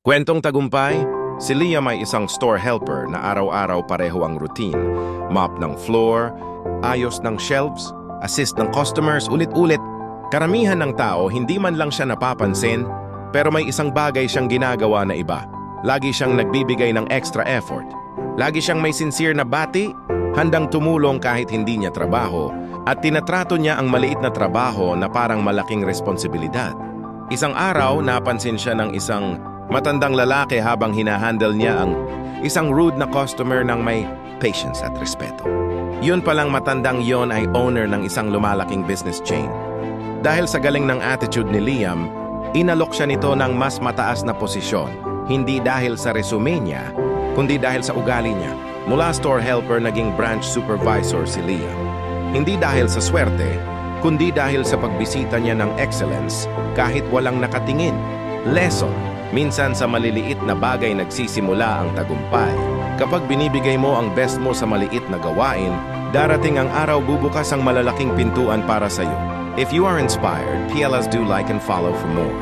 Kwentong tagumpay, si Liam ay isang store helper na araw-araw pareho ang routine. Mop ng floor, ayos ng shelves, assist ng customers ulit-ulit. Karamihan ng tao hindi man lang siya napapansin, pero may isang bagay siyang ginagawa na iba. Lagi siyang nagbibigay ng extra effort. Lagi siyang may sincere na bati, handang tumulong kahit hindi niya trabaho, at tinatrato niya ang maliit na trabaho na parang malaking responsibilidad. Isang araw, napansin siya ng isang matandang lalaki habang hinahandle niya ang isang rude na customer ng may patience at respeto. Yun palang matandang yon ay owner ng isang lumalaking business chain. Dahil sa galing ng attitude ni Liam, inalok siya nito ng mas mataas na posisyon, hindi dahil sa resume niya, kundi dahil sa ugali niya. Mula store helper naging branch supervisor si Liam. Hindi dahil sa swerte, kundi dahil sa pagbisita niya ng excellence kahit walang nakatingin. Lesson: minsan sa maliliit na bagay nagsisimula ang tagumpay. Kapag binibigay mo ang best mo sa maliit na gawain, darating ang araw bubukas ang malalaking pintuan para sa iyo. If you are inspired, PLS do like and follow for more.